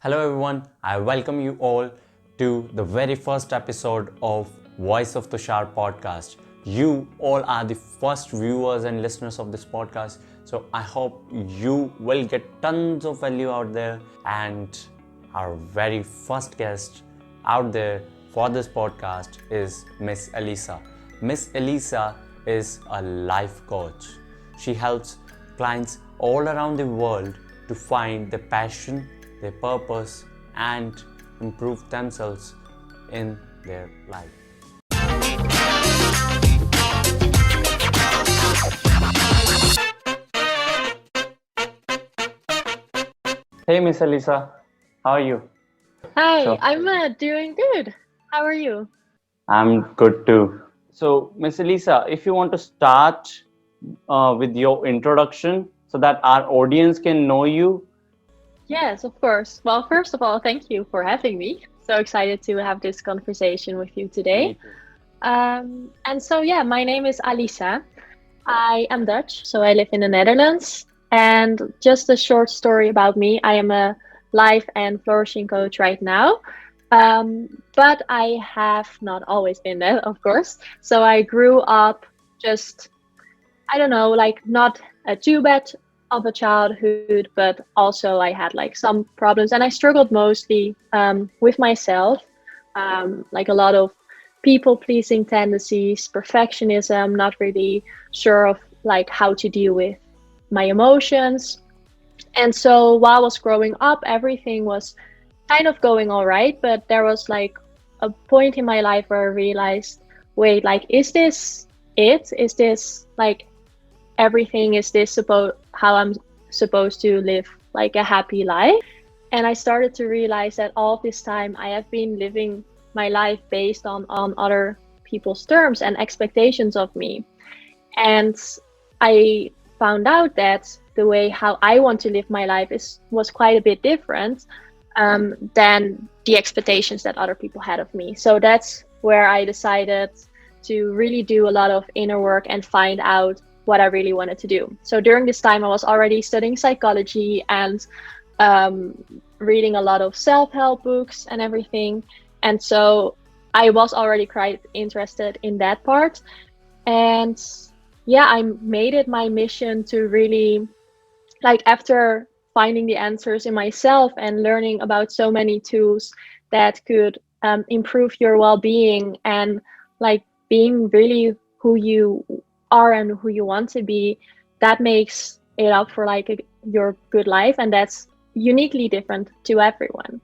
Hello everyone, I welcome you all to the very first episode of Voice of Tushar podcast. You all are the first viewers and listeners of this podcast, so I hope you will get tons of value out there. And our very first guest out there for this podcast is Miss Alysa. Miss Alysa is a life coach. She helps clients all around the world to find their passion, their purpose, and improve themselves in their life. Hey, Miss Alysa, how are you? Hi, So, I'm doing good. How are you? I'm good too. So, Miss Alysa, if you want to start with your introduction so that our audience can know you. Yes, of course. Well, first of all, thank you for having me. So excited to have this conversation with you Me today. too. Yeah, my name is Alysa. I am Dutch, so I live in the Netherlands. And just a short story about me, I am a life and flourishing coach right now. But I have not always been that, of course. So I grew up just I don't know, like not a too bad of a childhood, but also I had like some problems and I struggled mostly with myself, like a lot of people pleasing tendencies, perfectionism, not really sure of like how to deal with my emotions. And so while I was growing up, everything was kind of going all right, but there was like a point in my life where I realized, wait, like, is this it? Is this like everything, is this supposed how I'm supposed to live like a happy life? And I started to realize that all this time I have been living my life based on other people's terms and expectations of me. And I found out that the way how I want to live my life is was quite a bit different than the expectations that other people had of me. So that's where I decided to really do a lot of inner work and find out what I really wanted to do. So during this time, I was already studying psychology and um, reading a lot of self-help books and everything. And so I was already quite interested in that part. And yeah, I made it my mission to really, like, after finding the answers in myself and learning about so many tools that could improve your well-being and like being really who you are and who you want to be, that makes it up for like your good life, and that's uniquely different to everyone.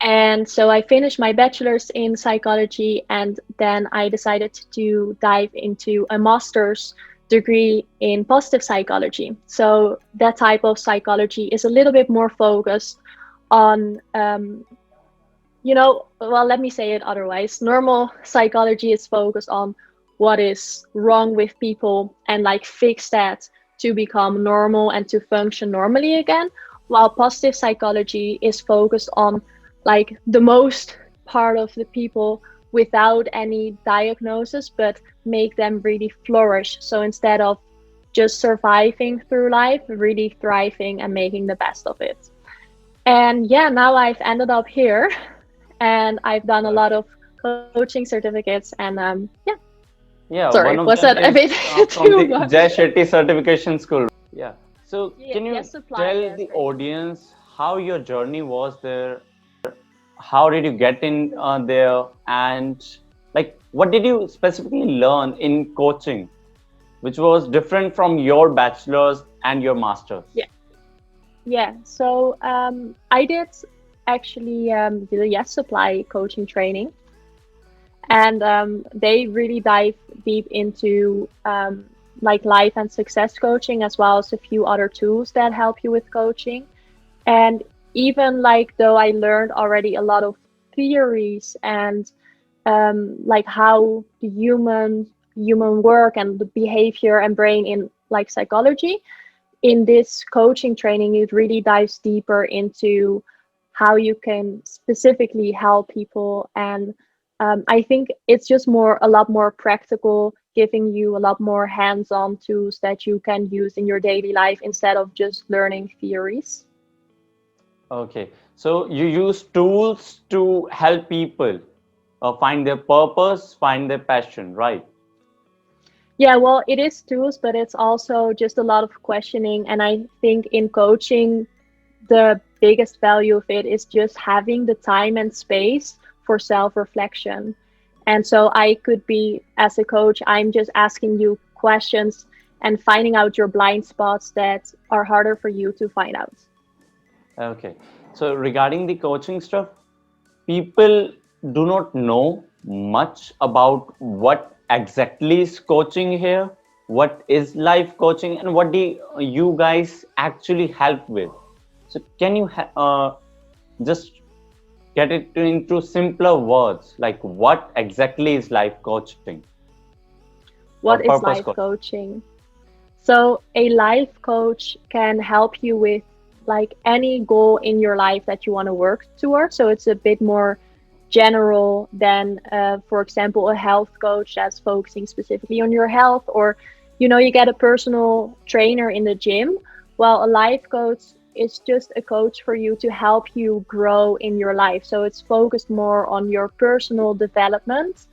And so I finished my bachelor's in psychology, and then I decided to dive into a master's degree in positive psychology. So that type of psychology is a little bit more focused on, well, let me say it otherwise. Normal psychology is focused on what is wrong with people and like fix that to become normal and to function normally again, while positive psychology is focused on like the most part of the people without any diagnosis, but make them really flourish. So instead of just surviving through life, really thriving and making the best of it. And yeah, now I've ended up here and I've done a lot of coaching certificates, and yeah. Yeah, Sorry, one of was them that a is bit from too the Jai much? Shetty Certification School. Yeah. So, can you Yes, supply. tell Yes, the right. audience how your journey was there? How did you get in there? And like, what did you specifically learn in coaching, which was different from your bachelor's and your master's? Yeah, yeah. So I did actually the Yes Supply coaching training, and they really dive deep into like life and success coaching, as well as a few other tools that help you with coaching. And even like though I learned already a lot of theories and like how the human work and the behavior and brain in like psychology, in this coaching training it really dives deeper into how you can specifically help people. And I think it's just a lot more practical, giving you a lot more hands-on tools that you can use in your daily life instead of just learning theories. Okay, so you use tools to help people find their purpose, find their passion, right? Yeah, well, it is tools, but it's also just a lot of questioning. And I think in coaching, the biggest value of it is just having the time and space for self reflection. And so I could be, as a coach, I'm just asking you questions and finding out your blind spots that are harder for you to find out. Okay, so regarding the coaching stuff, people do not know much about what exactly is coaching here, what is life coaching, and what do you guys actually help with. So, can you just get it into simpler words, like what exactly is life coaching or What is purpose life coaching? coaching? So, a life coach can help you with like any goal in your life that you want to work towards. So, it's a bit more general than, for example, a health coach that's focusing specifically on your health, or you get a personal trainer in the gym. Well, a life coach is just a coach for you to help you grow in your life. So, it's focused more on your personal development,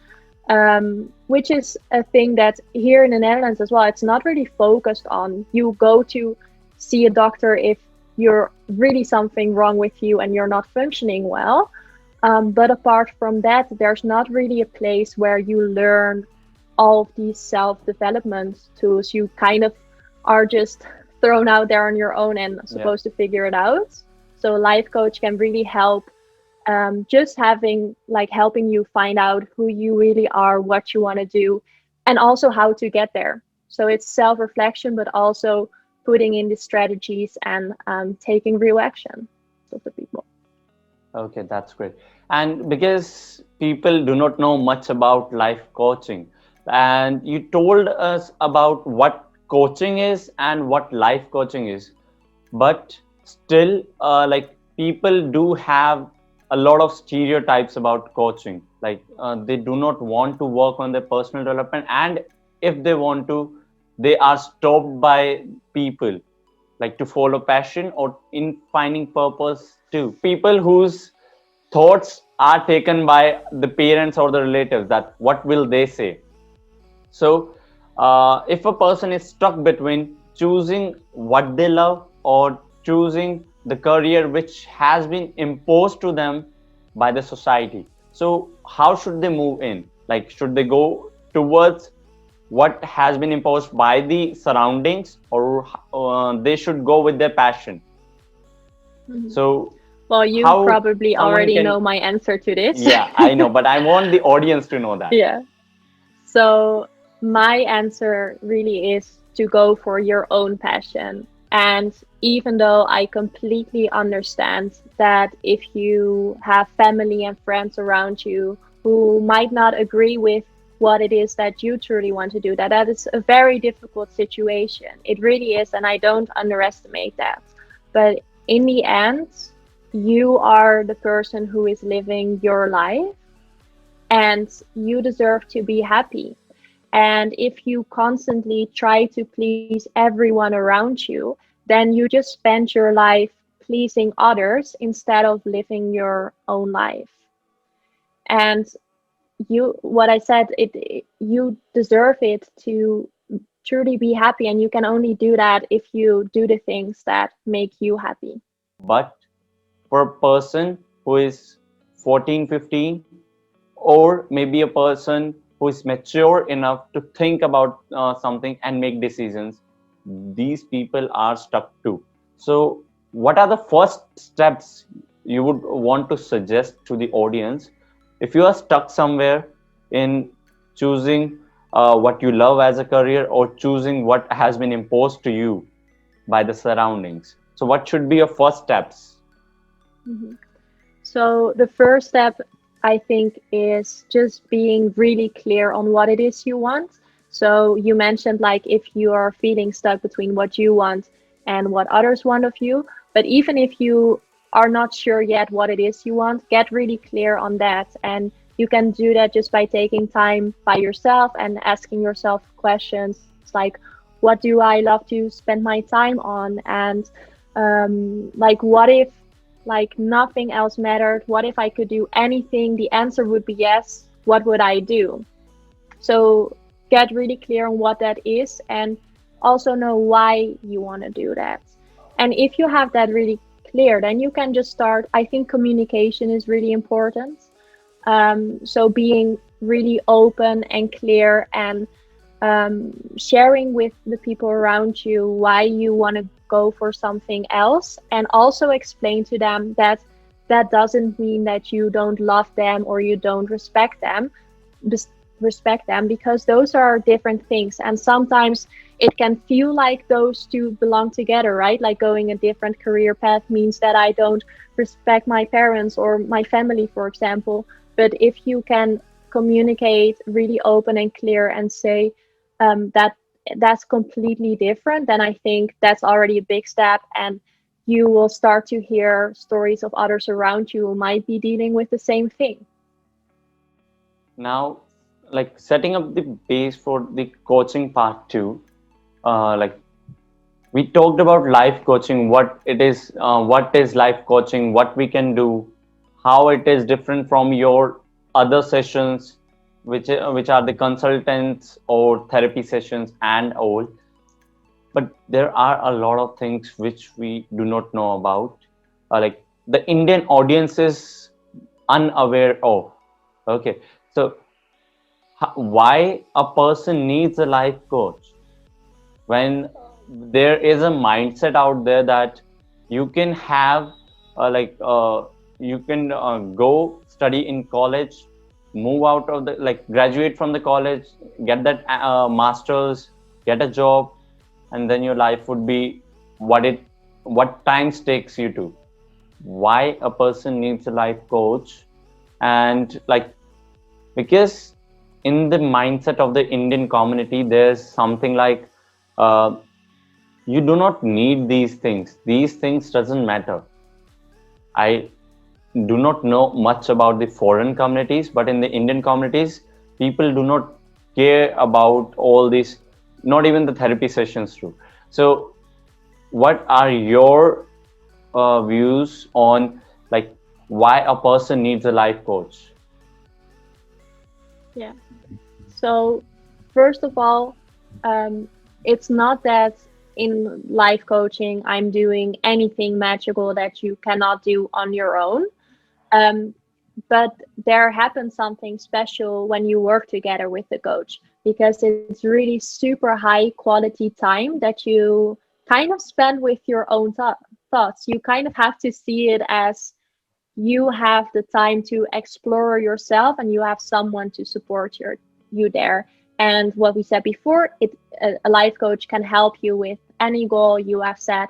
which is a thing that here in the Netherlands as well, it's not really focused on. You go to see a doctor if you're really something wrong with you and you're not functioning well. But apart from that, there's not really a place where you learn all of these self development tools. You kind of are just thrown out there on your own and Yeah. supposed to figure it out. So, a life coach can really help, just having like helping you find out who you really are, what you want to do, and also how to get there. So it's self reflection, but also putting in the strategies and taking real action of the people. Okay, that's great. And because people do not know much about life coaching, and you told us about what coaching is and what life coaching is, but still, like people do have a lot of stereotypes about coaching. Like they do not want to work on their personal development, and if they want to, they are stopped by people like to follow passion or in finding purpose too. People whose thoughts are taken by the parents or the relatives, that what will they say. So if a person is stuck between choosing what they love or choosing the career which has been imposed to them by the society, so how should they move in? Like, should they go towards what has been imposed by the surroundings, or they should go with their passion? Mhm. So Well, you how probably someone already can, know my answer to this. yeah, I know, but I want the audience to know that. Yeah. So my answer really is to go for your own passion. And even though I completely understand that if you have family and friends around you who might not agree with what it is that you truly want to do, that is a very difficult situation. It really is, and I don't underestimate that. But in the end, you are the person who is living your life, and you deserve to be happy. And if you constantly try to please everyone around you, then you just spend your life pleasing others instead of living your own life. And what I said, you deserve it to truly be happy. And you can only do that if you do the things that make you happy. But for a person who is 14, 15, or maybe a person who is mature enough to think about something and make decisions, these people are stuck too. So what are the first steps you would want to suggest to the audience if you are stuck somewhere in choosing what you love as a career, or choosing what has been imposed to you by the surroundings? So what should be your first steps? Mhm. So the first step, I think, is just being really clear on what it is you want. So you mentioned like if you are feeling stuck between what you want and what others want of you. But even if you are not sure yet what it is you want, get really clear on that. And you can do that just by taking time by yourself and asking yourself questions like, what do I love to spend my time on? And like, what if like nothing else mattered. What if I could do anything? The answer would be yes. What would I do? So get really clear on what that is, and also know why you want to do that. And if you have that really clear, then you can just start. I think communication is really important. So being really open and clear, and sharing with the people around you why you want to go for something else, and also explain to them that that doesn't mean that you don't love them or you don't respect them. Just respect them, because those are different things, and sometimes it can feel like those two belong together, right? Like going a different career path means that I don't respect my parents or my family, for example. But if you can communicate really open and clear and say that that's completely different, then I think that's already a big step, and you will start to hear stories of others around you who might be dealing with the same thing. Now, like setting up the base for the coaching part two, like we talked about life coaching, what is life coaching, what we can do, how it is different from your other sessions, which are the consultants or therapy sessions and all. But there are a lot of things which we do not know about, like the Indian audience is unaware of. Okay, so why a person needs a life coach, when there is a mindset out there that you can have you can go study in college, move out of the, like graduate from the college, get that masters, get a job, and then your life would be what times takes you to. Why a person needs a life coach? And like, because in the mindset of the Indian community, there's something like, uh, you do not need these things. These things doesn't matter. I do not know much about the foreign communities, but in the Indian communities, people do not care about all these, not even the therapy sessions too. So what are your views on like why a person needs a life coach? Yeah. So, first of all, it's not that in life coaching I'm doing anything magical that you cannot do on your own. Um, but there happens something special when you work together with the coach, because it's really super high quality time that you kind of spend with your own thoughts. You kind of have to see it as you have the time to explore yourself, and you have someone to support you there. And what we said before, a life coach can help you with any goal you have set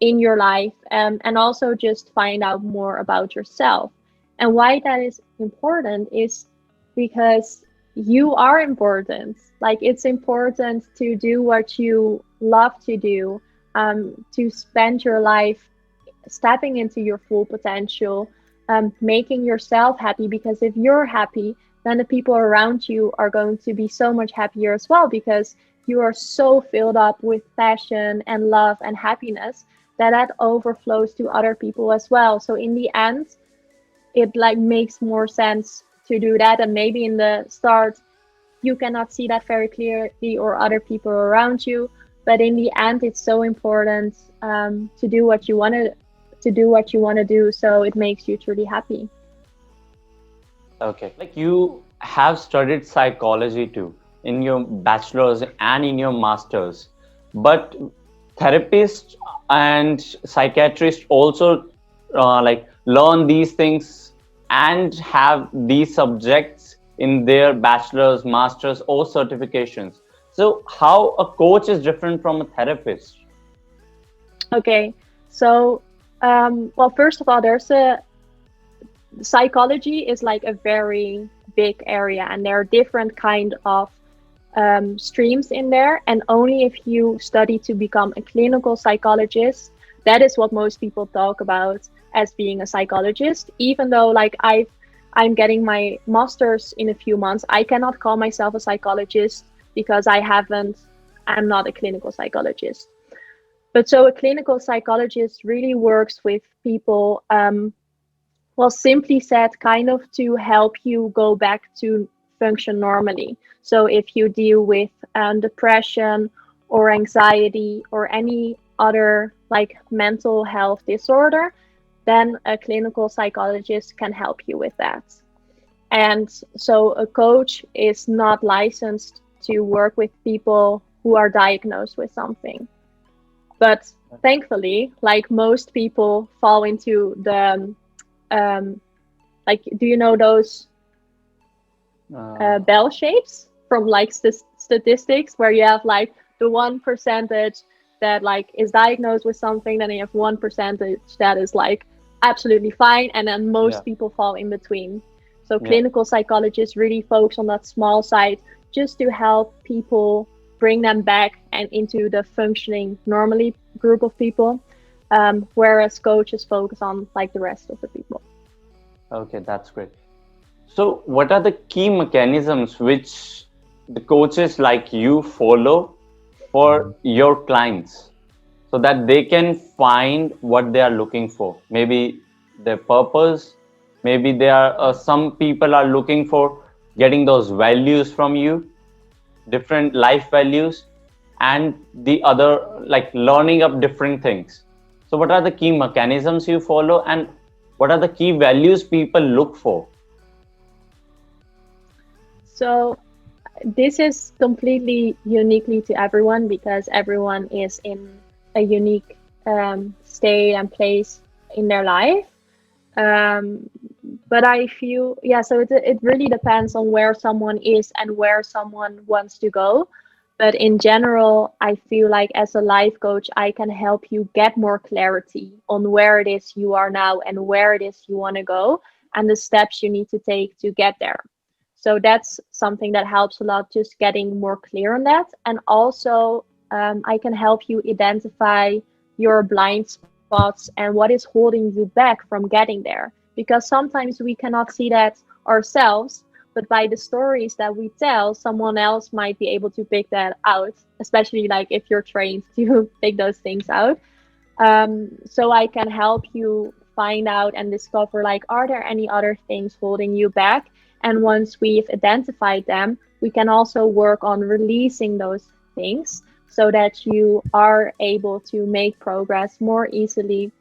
in your life, and also just find out more about yourself. And why that is important is because you are important. Like, it's important to do what you love to do, to spend your life stepping into your full potential, making yourself happy. Because if you're happy, then the people around you are going to be so much happier as well, because you are so filled up with passion and love and happiness that that overflows to other people as well. So in the end, it like makes more sense to do that. And maybe in the start you cannot see that very clearly, or other people around you, but in the end it's so important, to do what you want to do, so it makes you truly happy. Okay, like you have studied psychology too in your bachelor's and in your master's, but therapists and psychiatrists also like learn these things and have these subjects in their bachelor's, master's, or certifications. So how a coach is different from a therapist? Okay, so well, first of all, there's a psychology is like a very big area, and there are different kind of streams in there. And only if you study to become a clinical psychologist, that is what most people talk about as being a psychologist. Even though like I'm getting my master's in a few months, I cannot call myself a psychologist because I'm not a clinical psychologist. But so a clinical psychologist really works with people, well, simply said, kind of to help you go back to function normally. So if you deal with depression or anxiety or any other like mental health disorder, then a clinical psychologist can help you with that. And so a coach is not licensed to work with people who are diagnosed with something. But thankfully, like most people fall into the like, do you know those Uh, bell shapes from like statistics where you have like the 1% that like is diagnosed with something, then you have 1% that is like absolutely fine, and then yeah, most people fall in between. So yeah. clinical psychologists really focus on that small side just to help people bring them back and into the functioning normally group of people, whereas coaches focus on like the rest of the people. Okay, that's great. So, what are the key mechanisms which the coaches like you follow for your clients so that they can find what they are looking for? Maybe their purpose, maybe they are some people are looking for getting those values from you, different life values, and the other like learning of different things. So, what are the key mechanisms you follow, and what are the key values people look for? So this is completely uniquely to everyone because everyone is in a unique state and place in their life. Um, but I feel, yeah, so it really depends on where someone is and where someone wants to go. But in general, I feel like as a life coach, I can help you get more clarity on where it is you are now and where it is you want to go and the steps you need to take to get there. So that's something that helps a lot, just getting more clear on that. And also, I can help you identify your blind spots and what is holding you back from getting there. Because sometimes we cannot see that ourselves, but by the stories that we tell, someone else might be able to pick that out, especially like if you're trained to pick those things out. So I can help you find out and discover like, are there any other things holding you back? And once we've identified them, we can also work on releasing those things so that you are able to make progress more easily,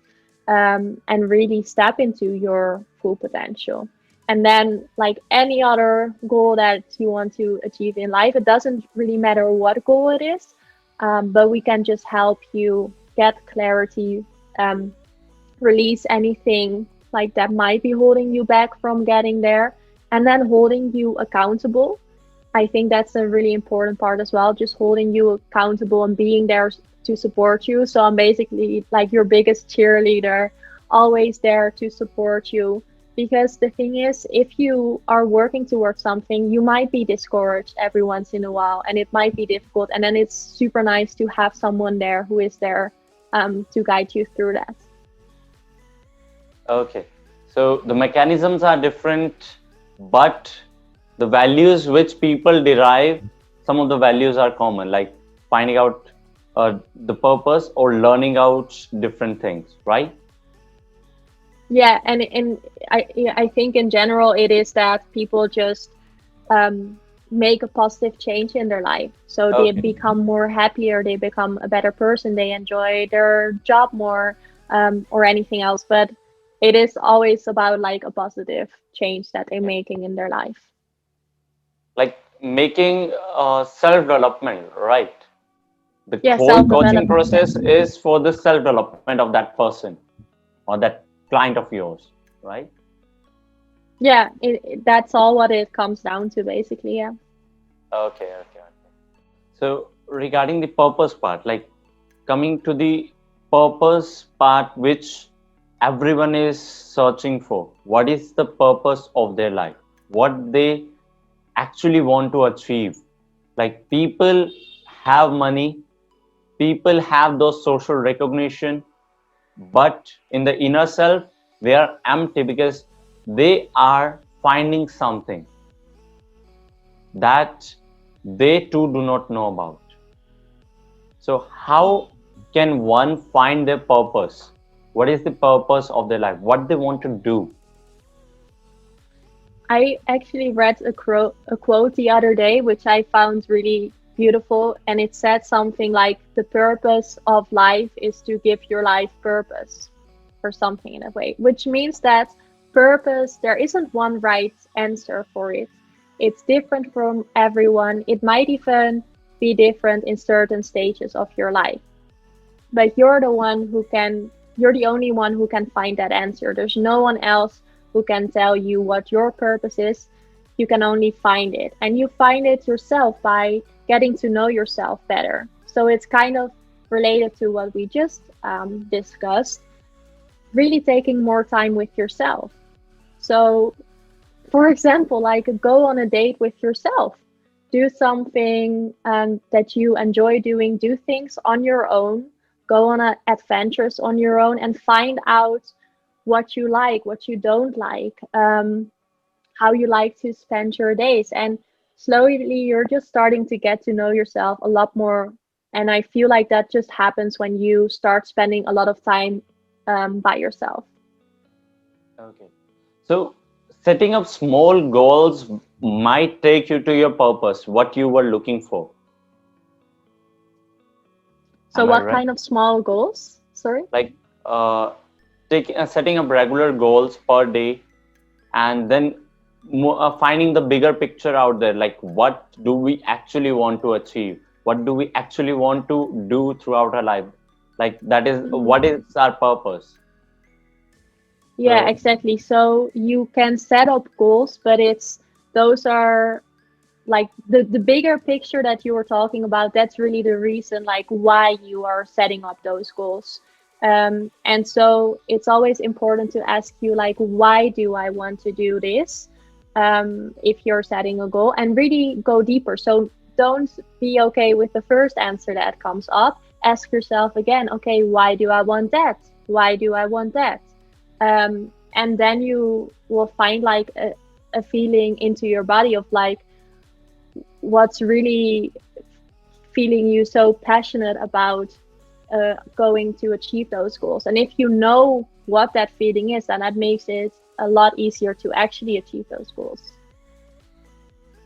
and really step into your full potential. And then, like any other goal that you want to achieve in life, it doesn't really matter what goal it is, but we can just help you get clarity, um, release anything like that might be holding you back from getting there, and then holding you accountable. I think that's a really important part as well, just holding you accountable and being there to support you. So I'm basically like your biggest cheerleader, always there to support you. Because the thing is, if you are working towards something, you might be discouraged every once in a while and it might be difficult. And then it's super nice to have someone there who is there, to guide you through that. Okay, so the mechanisms are different, but the values which people derive, some of the values are common, like finding out the purpose or learning out different things, right? Yeah, and I think in general it is that people just um, make a positive change in their life. So they Okay, become more happier, they become a better person, they enjoy their job more, or anything else. But it is always about like a positive change that they're yeah. making in their life. Like making self-development, right? The Yeah, whole self coaching development. Yeah. process is for the self-development of that person or that client of yours, right? Yeah, that's all what it comes down to, basically. Yeah. Okay, okay, okay. So regarding the purpose part, like coming to the purpose part, which everyone is searching for, what is the purpose of their life? What they actually want to achieve? Like people have money, people have those social recognition, but in the inner self, they are empty because they are finding something that they too do not know about. So how can one find their purpose? What is the purpose of their life? What they want to do? I actually read a quote the other day, which I found really beautiful. And it said something like, the purpose of life is to give your life purpose, or something in a way, which means that purpose, there isn't one right answer for it. It's different from everyone. It might even be different in certain stages of your life. But you're the only one who can find that answer. There's no one else who can tell you what your purpose is. You can only find it, and you find it yourself by getting to know yourself better. So it's kind of related to what we just discussed, really taking more time with yourself. So, for example, like, go on a date with yourself, do something that you enjoy doing, do things on your own, go on adventures on your own, and find out what you like, what you don't like, how you like to spend your days. And slowly you're just starting to get to know yourself a lot more. And I feel like that just happens when you start spending a lot of time by yourself. Okay. So setting up small goals might take you to your purpose, what you were looking for. So Am I what right? kind of small goals? Sorry? Like uh, setting up regular goals per day, and then finding the bigger picture out there, like what do we actually want to achieve, what do we actually want to do throughout our life, like that is Mhm. what is our purpose. Yeah, So exactly. So you can set up goals, but those are like the bigger picture that you were talking about. That's really the reason, like, why you are setting up those goals. And so it's always important to ask you, like, why do I want to do this? If you're setting a goal, and really go deeper. So don't be okay with the first answer that comes up. Ask yourself again, okay, why do I want that? Why do I want that? And then you will find like a feeling into your body of like, what's really feeling you so passionate about going to achieve those goals. And if you know what that feeling is, then that makes it a lot easier to actually achieve those goals.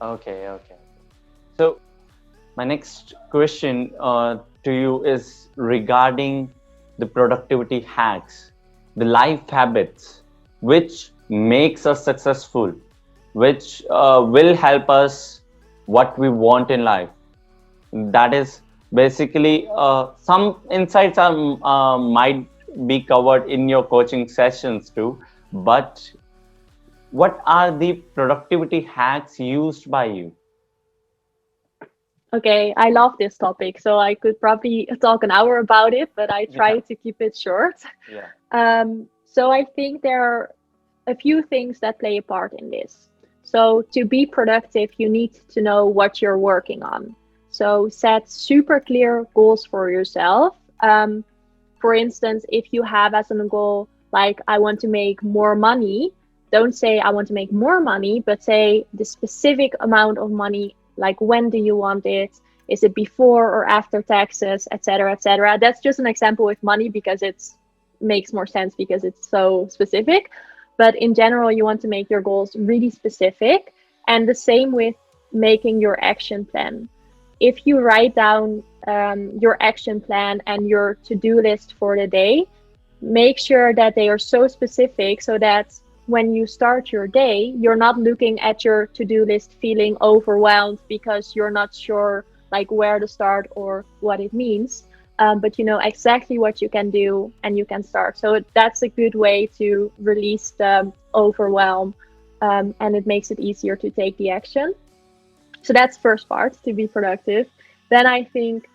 okay. So my next question to you is regarding the productivity hacks, the life habits which makes us successful, which will help us what we want in life. That is basically some insights are might be covered in your coaching sessions too, but what are the productivity hacks used by you? Okay, I love this topic, so I could probably talk an hour about it, but I Yeah, try to keep it short. yeah. So I think there are a few things that play a part in this. So to be productive, you need to know what you're working on. So set super clear goals for yourself. For instance, if you have as a goal, like, I want to make more money, don't say I want to make more money, but say the specific amount of money, like, when do you want it? Is it before or after taxes, etc., etc.? That's just an example with money because it's makes more sense because it's so specific. But in general, you want to make your goals really specific. And the same with making your action plan. If you write down your action plan and your to-do list for the day, make sure that they are so specific so that when you start your day, you're not looking at your to-do list feeling overwhelmed because you're not sure like where to start or what it means. But you know exactly what you can do and you can start. So that's a good way to release the overwhelm, and it makes it easier to take the action. So that's first part, to be productive. Then I think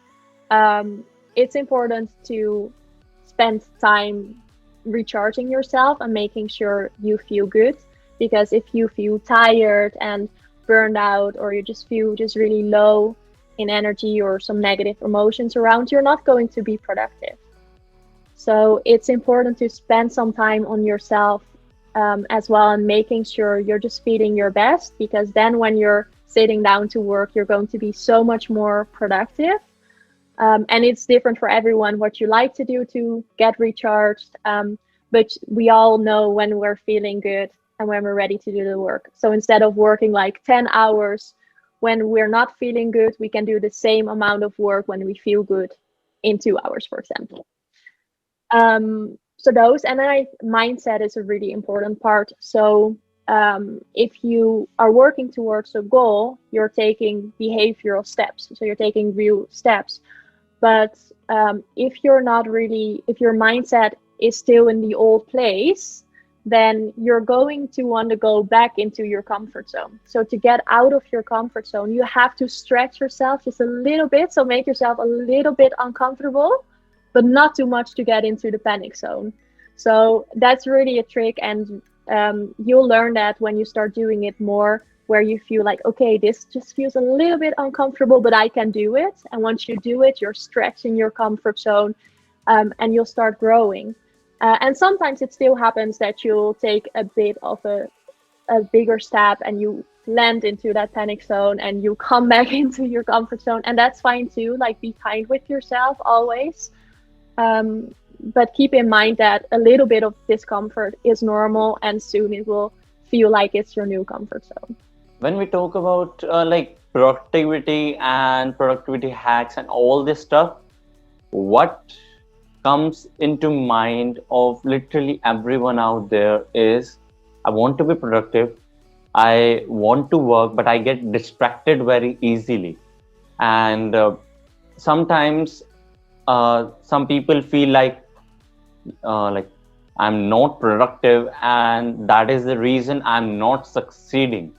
it's important to spend time recharging yourself and making sure you feel good, because if you feel tired and burned out, or you just feel just really low in energy or some negative emotions around, you're not going to be productive. So it's important to spend some time on yourself as well, and making sure you're just feeling your best, because then when you're sitting down to work, you're going to be so much more productive. And it's different for everyone what you like to do to get recharged. But we all know when we're feeling good and when we're ready to do the work. So instead of working like 10 hours when we're not feeling good, we can do the same amount of work when we feel good in 2 hours, for example. So those, and then mindset is a really important part. So if you are working towards a goal, you're taking behavioral steps. So you're taking real steps. But if you're not really, if your mindset is still in the old place, then you're going to want to go back into your comfort zone. So to get out of your comfort zone, you have to stretch yourself just a little bit. So make yourself a little bit uncomfortable, but not too much to get into the panic zone. So that's really a trick. And you'll learn that when you start doing it more, where you feel like, okay, this just feels a little bit uncomfortable, but I can do it. And once you do it, you're stretching your comfort zone, and you'll start growing. And sometimes it still happens that you'll take a bit of a bigger step and you land into that panic zone and you come back into your comfort zone. And that's fine too. Like, be kind with yourself always. But keep in mind that a little bit of discomfort is normal, and soon it will feel like it's your new comfort zone. When we talk about like productivity and productivity hacks and all this stuff, what comes into mind of literally everyone out there is, I want to be productive, I want to work, but I get distracted very easily. And sometimes some people feel like I'm not productive, and that is the reason I'm not succeeding,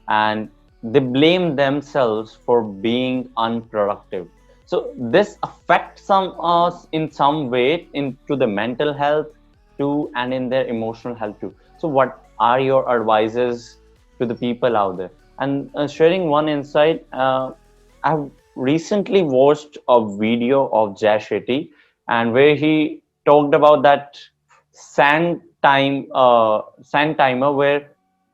and they blame themselves for being unproductive. So this affects us in some way into the mental health too, and in their emotional health too. So what are your advices to the people out there? And sharing one insight, I've recently watched a video of Jay Shetty, and where he talked about that sand timer, where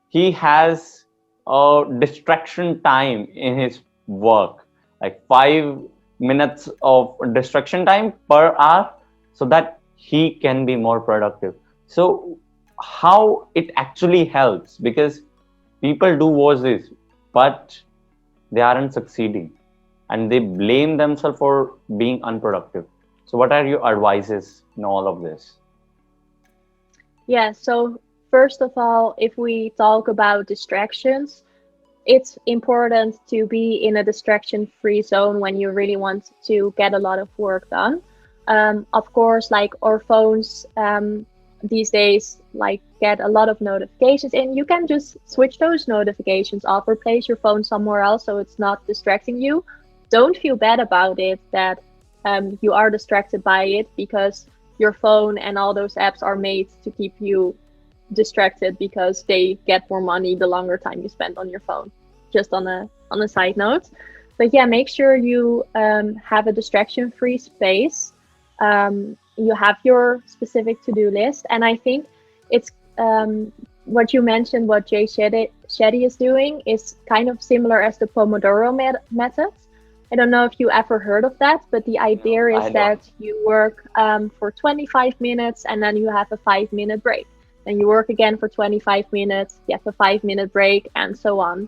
he has a distraction time in his work, like 5 minutes of distraction time per hour, so that he can be more productive. So how it actually helps, because people do watch this, but they aren't succeeding, and they blame themselves for being unproductive. So what are your advices in all of this? Yeah, so first of all, if we talk about distractions, it's important to be in a distraction-free zone when you really want to get a lot of work done. Of course, like our phones these days, like get a lot of notifications, and you can just switch those notifications off or place your phone somewhere else so it's not distracting you. Don't feel bad about it that you are distracted by it, because your phone and all those apps are made to keep you distracted, because they get more money the longer time you spend on your phone. Just on a side note. But yeah, make sure you have a distraction-free space. You have your specific to-do list, and I think it's what you mentioned, what Jay Shetty is doing is kind of similar as the Pomodoro method. I don't know if you ever heard of that, but the idea is that you work for 25 minutes and then you have a 5-minute break. Then you work again for 25 minutes, you have a 5-minute break, and so on.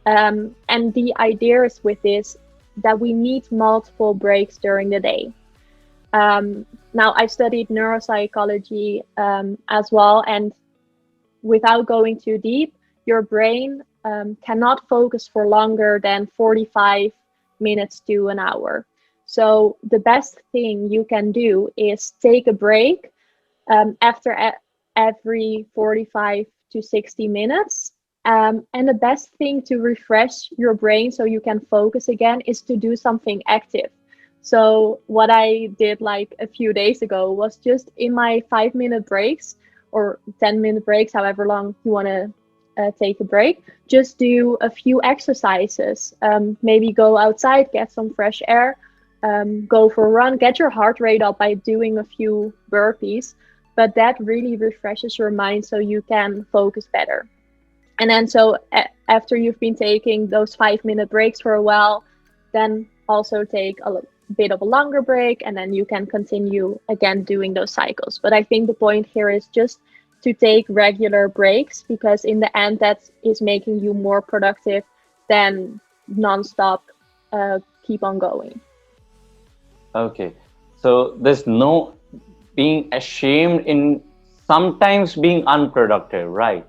And the idea is with this that we need multiple breaks during the day. Now, I've studied neuropsychology as well, and without going too deep, your brain cannot focus for longer than 45 minutes to an hour. So the best thing you can do is take a break after every 45 to 60 minutes. And the best thing to refresh your brain so you can focus again is to do something active. So what I did like a few days ago was just in my 5-minute breaks or 10-minute breaks, however long you want to take a break, just do a few exercises. Maybe go outside, get some fresh air, go for a run, get your heart rate up by doing a few burpees. But that really refreshes your mind so you can focus better. And then so after you've been taking those 5-minute breaks for a while, then also take bit of a longer break, and then you can continue again doing those cycles. But I think the point here is just to take regular breaks, because in the end that is making you more productive than nonstop keep on going. Okay, so there's no being ashamed in sometimes being unproductive, right?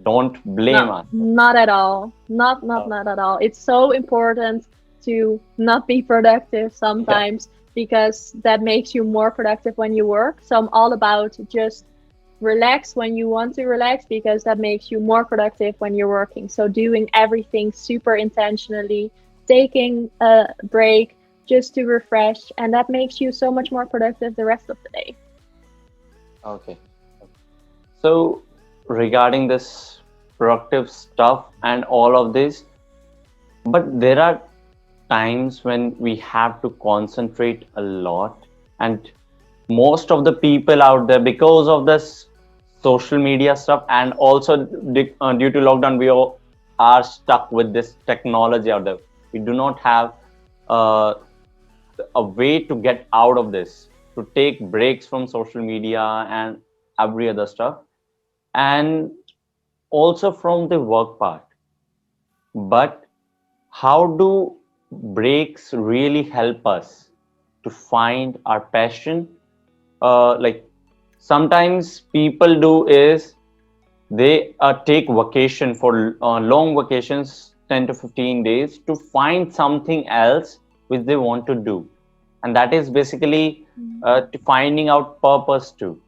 Don't blame No, us. not at all. Not at all. It's so important to not be productive Yeah. sometimes, because that makes you more productive when you work. So I'm all about just relax when you want to relax, because that makes you more productive when you're working. So doing everything super intentionally, taking a break just to refresh, and that makes you so much more productive the rest of the day. Okay. So regarding this productive stuff and all of this, but there are times when we have to concentrate a lot, and most of the people out there, because of this social media stuff, and also due to lockdown, we all are stuck with this technology out there. We do not have uh, a way to get out of this, to take breaks from social media and every other stuff, and also from the work part. But how do breaks really help us to find our passion? Like sometimes people do is they take vacation for long vacations, 10 to 15 days, to find something else which they want to do, and that is basically to finding out purpose too.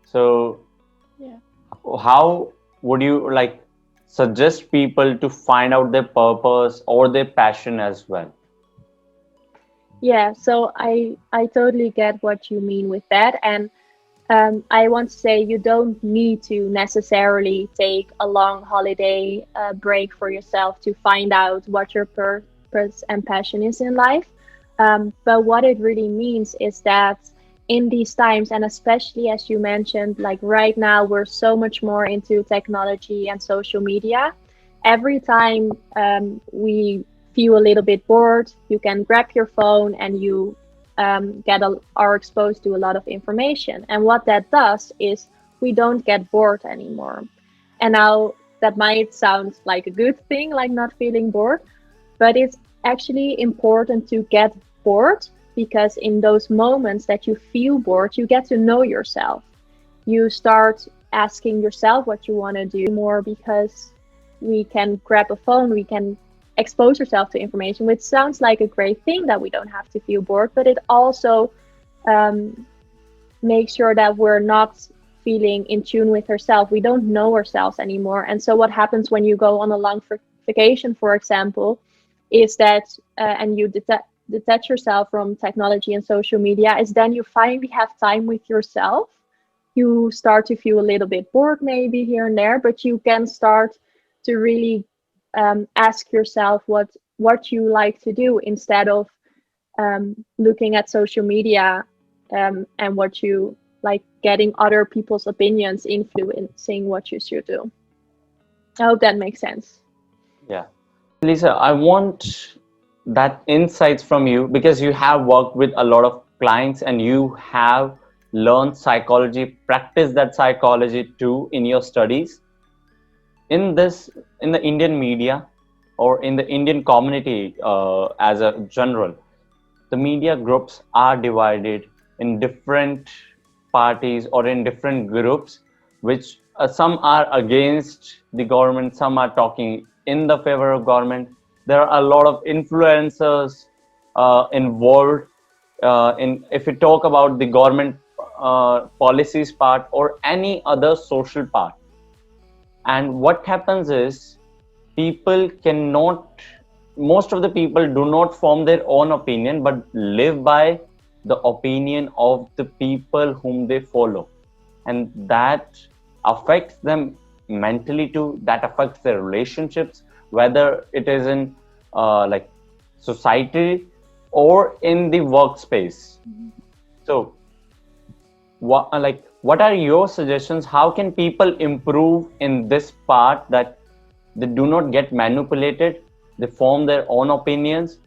So Yeah. how would you like suggest people to find out their purpose or their passion as well? Yeah, so I totally get what you mean with that. And I want to say you don't need to necessarily take a long holiday break for yourself to find out what your purpose and passion is in life. But what it really means is that in these times, and especially as you mentioned, like right now, we're so much more into technology and social media. Every time we feel a little bit bored, you can grab your phone and you are exposed to a lot of information. And what that does is we don't get bored anymore. And now that might sound like a good thing, like not feeling bored, but it's actually important to get bored, because in those moments that you feel bored, you get to know yourself. You start asking yourself what you want to do more, because we can grab a phone, we can expose yourself to information, which sounds like a great thing that we don't have to feel bored, but it also makes sure that we're not feeling in tune with ourselves. We don't know ourselves anymore. And so what happens when you go on a long vacation, for example, is that and you detach yourself from technology and social media, is then you finally have time with yourself. You start to feel a little bit bored maybe here and there, but you can start to really ask yourself what you like to do, instead of looking at social media and what you like, getting other people's opinions influencing what you should do. I hope that makes sense. Yeah. Lisa, I want that insights from you, because you have worked with a lot of clients and you have learned psychology, practice that psychology too in your studies. In the Indian media or in the Indian community as a general, the media groups are divided in different parties or in different groups, which some are against the government, some are talking in the favor of government. There are a lot of influencers involved in, if we talk about the government policies part or any other social part. And what happens is people cannot, most of the people do not form their own opinion, but live by the opinion of the people whom they follow. And that affects them mentally too, that affects their relationships, whether it is in like society or in the workspace. So what are your suggestions? How can people improve in this part, that they do not get manipulated, they form their own opinions?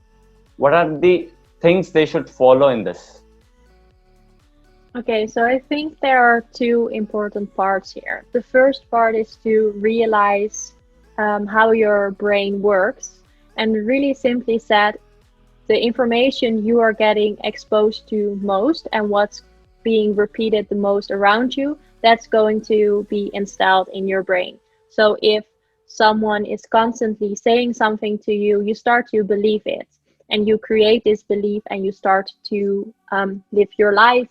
What are the things they should follow in this? Okay, so I think there are two important parts here. The first part is to realize how your brain works, and really simply said, the information you are getting exposed to most and what's being repeated the most around you, that's going to be installed in your brain. So if someone is constantly saying something to you, you start to believe it, and you create this belief, and you start to live your life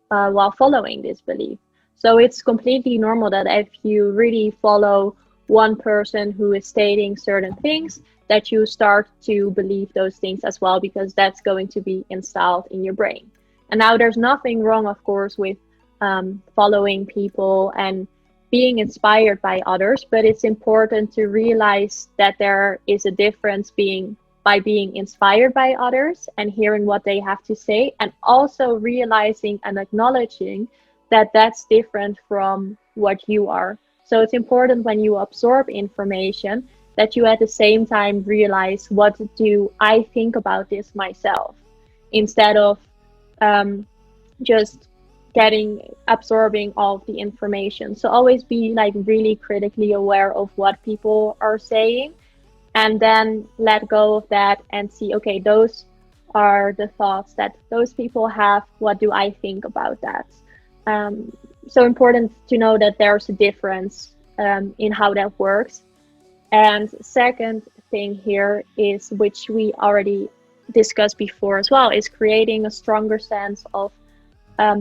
while following this belief. So it's completely normal that if you really follow one person who is stating certain things, that you start to believe those things as well, because that's going to be installed in your brain. And now there's nothing wrong, of course, with following people and being inspired by others, but it's important to realize that there is a difference by being inspired by others and hearing what they have to say, and also realizing and acknowledging that that's different from what you are. So it's important when you absorb information that you at the same time realize, what do I think about this myself, instead of just absorbing all of the information. So always be like really critically aware of what people are saying, and then let go of that and see, okay, those are the thoughts that those people have. What do I think about that? So important to know that there's a difference in how that works. And second thing here is, which we already discussed before as well, is creating a stronger sense of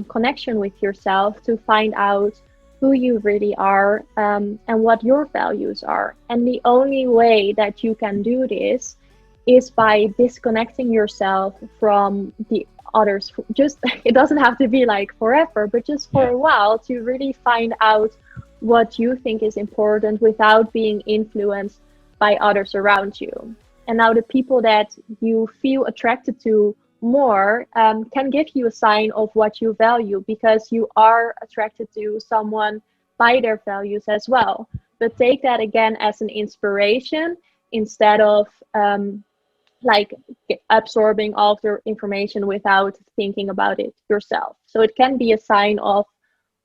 connection with yourself to find out who you really are and what your values are. And the only way that you can do this is by disconnecting yourself from the others. Just, it doesn't have to be like forever, but just for a while, to really find out what you think is important without being influenced by others around you. And now the people that you feel attracted to more can give you a sign of what you value, because you are attracted to someone by their values as well. But take that again as an inspiration, instead of like absorbing all of the information without thinking about it yourself. So it can be a sign of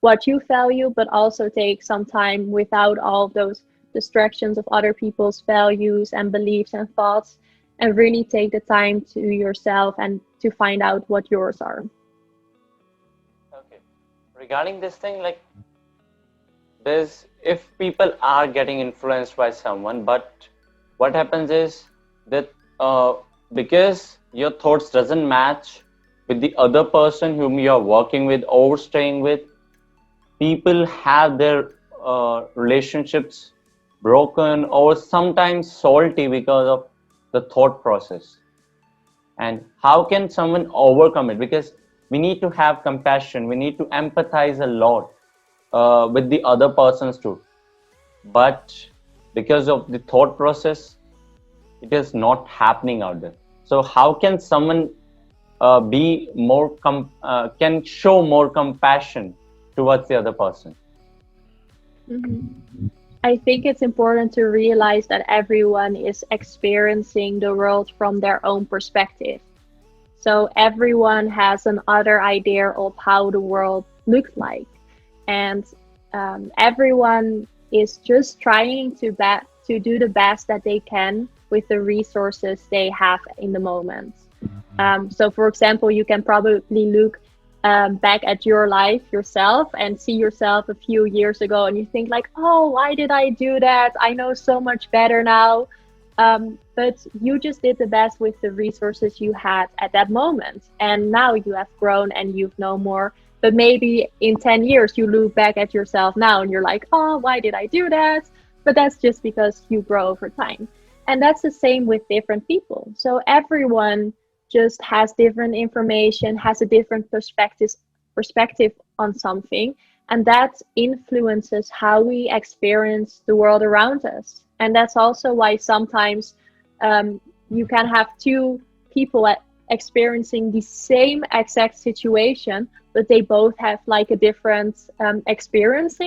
what you value, but also take some time without all of those distractions of other people's values and beliefs and thoughts, and really take the time to yourself and to find out what yours are. Okay. Regarding this thing, like, if people are getting influenced by someone, but what happens is that because your thoughts doesn't match with the other person whom you are working with or staying with, people have their relationships broken or sometimes salty because of the thought process. And how can someone overcome it? Because we need to have compassion, we need to empathize a lot with the other persons too, but because of the thought process, it is not happening out there. So how can someone can show more compassion towards the other person? Mm-hmm. I think it's important to realize that everyone is experiencing the world from their own perspective. So everyone has another idea of how the world looks like. And everyone is just trying to do the best that they can with the resources they have in the moment. So for example, you can probably look back at your life yourself and see yourself a few years ago, and you think like, oh, why did I do that? I know so much better now. But you just did the best with the resources you had at that moment. And now you have grown and you've known more. But maybe in 10 years, you look back at yourself now and you're like, oh, why did I do that? But that's just because you grow over time. And that's the same with different people. So everyone just has different information, has a different perspective on something. And that influences how we experience the world around us. And that's also why sometimes you can have two people experiencing the same exact situation, but they both have like a different experience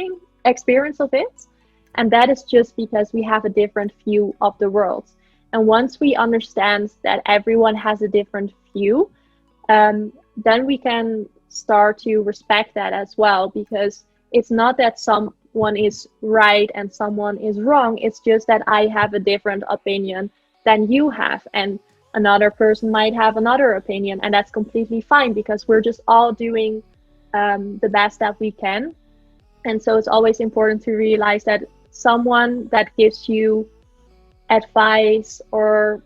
of it. And that is just because we have a different view of the world. And once we understand that everyone has a different you, then we can start to respect that as well, because it's not that someone is right and someone is wrong. It's just that I have a different opinion than you have, and another person might have another opinion, and that's completely fine because we're just all doing the best that we can. And so it's always important to realize that someone that gives you advice or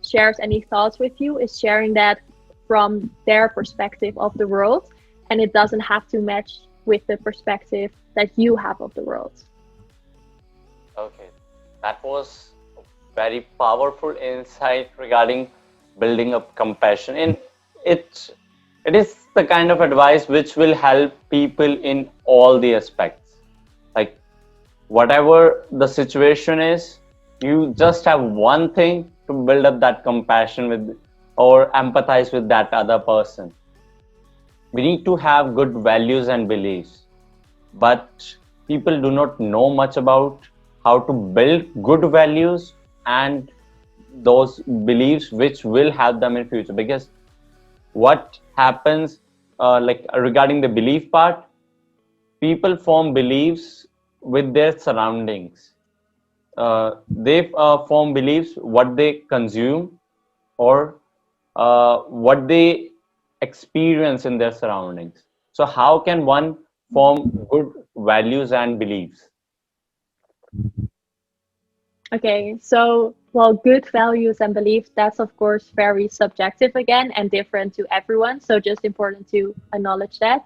shares any thoughts with you is sharing that from their perspective of the world, and it doesn't have to match with the perspective that you have of the world. Okay, that was a very powerful insight regarding building up compassion. And it is the kind of advice which will help people in all the aspects. Like, whatever the situation is, you just have one thing to build up that compassion with or empathize with that other person. We need to have good values and beliefs, but people do not know much about how to build good values and those beliefs which will help them in future. Because what happens, regarding the belief part, people form beliefs with their surroundings. They form beliefs what they consume or what they experience in their surroundings. So how can one form good values and beliefs? Okay, so, well, good values and beliefs, that's of course very subjective again and different to everyone. So just important to acknowledge that.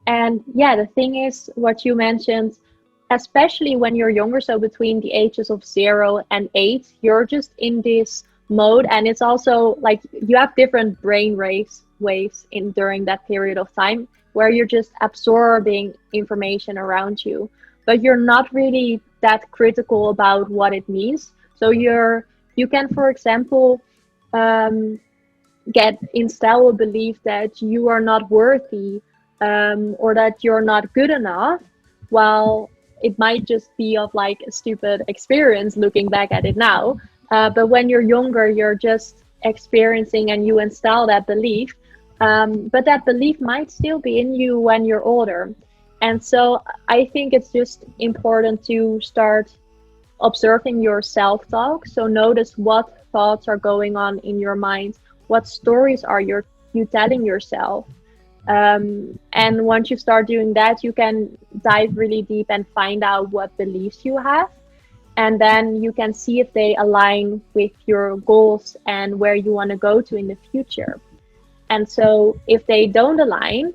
And yeah, the thing is, what you mentioned, especially when you're younger, so between the ages of 0 and 8, you're just in this mode. And it's also like you have different brain waves in during that period of time where you're just absorbing information around you, but you're not really that critical about what it means. So you can, for example, um, get instill a belief that you are not worthy, or that you're not good enough. Well, it might just be of like a stupid experience looking back at it now, but when you're younger you're just experiencing and you install that belief, but that belief might still be in you when you're older. And so I think it's just important to start observing your self-talk. So notice what thoughts are going on in your mind, what stories are you telling yourself. And once you start doing that, you can dive really deep and find out what beliefs you have. And then you can see if they align with your goals and where you want to go to in the future. And so if they don't align,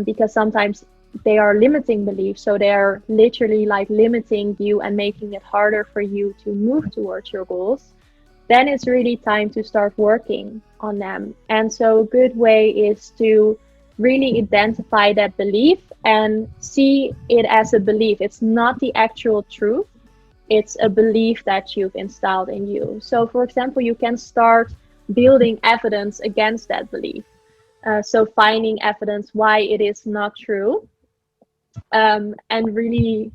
because sometimes they are limiting beliefs, so they're literally like limiting you and making it harder for you to move towards your goals, then it's really time to start working on them. And so a good way is to really identify that belief and see it as a belief. It's not the actual truth, it's a belief that you've installed in you. So for example, you can start building evidence against that belief. So finding evidence why it is not true, and really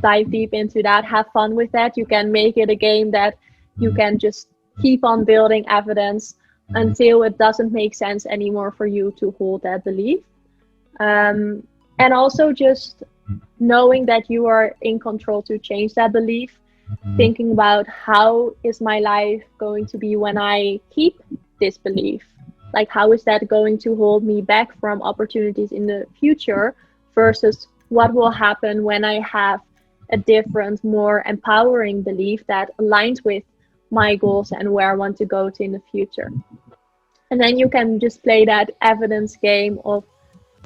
dive deep into that. Have fun with that. You can make it a game that you can just keep on building evidence until it doesn't make sense anymore for you to hold that belief. And also just knowing that you are in control to change that belief, thinking about how is my life going to be when I keep this belief? Like, how is that going to hold me back from opportunities in the future versus what will happen when I have a different, more empowering belief that aligns with my goals and where I want to go to in the future. And then you can just play that evidence game of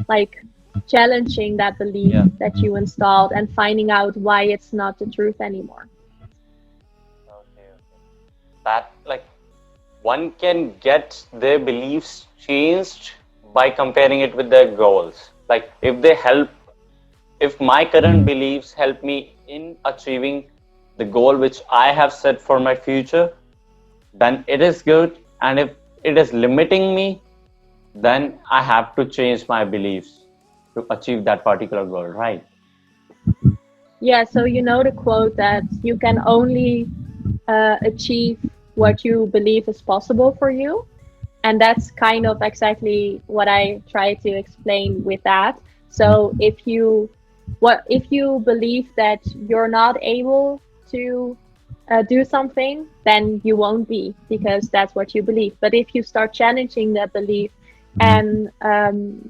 like challenging that belief that you installed and finding out why it's not the truth anymore. Okay. That, like, one can get their beliefs changed by comparing it with their goals. Like, if my current beliefs help me in achieving the goal which I have set for my future, then it is good. And if it is limiting me, then I have to change my beliefs to achieve that particular goal, right? Yeah, so you know the quote that you can only achieve what you believe is possible for you. And that's kind of exactly what I try to explain with that. So if you believe that you're not able to do something, then you won't be, because that's what you believe. But if you start challenging that belief and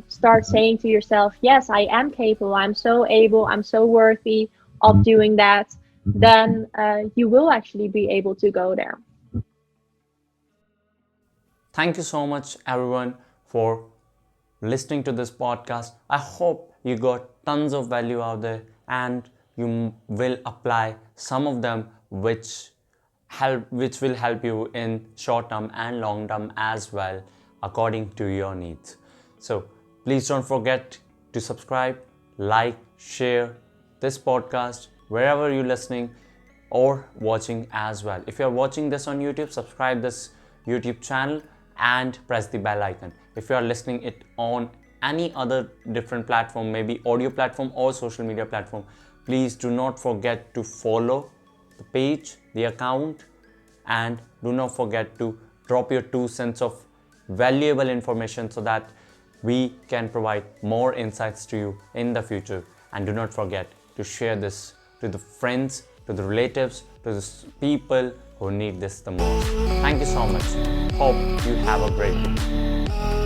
start saying to yourself, yes, I am capable, I'm so able, I'm so worthy of doing that, then you will actually be able to go there. Thank you so much, everyone, for listening to this podcast. I hope you got tons of value out there and you will apply some of them which will help you in short term and long term as well, according to your needs. So please don't forget to subscribe, like, share this podcast wherever you're listening or watching as well. If you're watching this on YouTube, subscribe this YouTube channel and press the bell icon. If you are listening it on any other different platform, maybe audio platform or social media platform, please do not forget to follow the page, the account, and do not forget to drop your 2 cents of valuable information so that we can provide more insights to you in the future. And do not forget to share this to the friends, to the relatives, to the people who need this the most. Thank you so much. Hope you have a great day.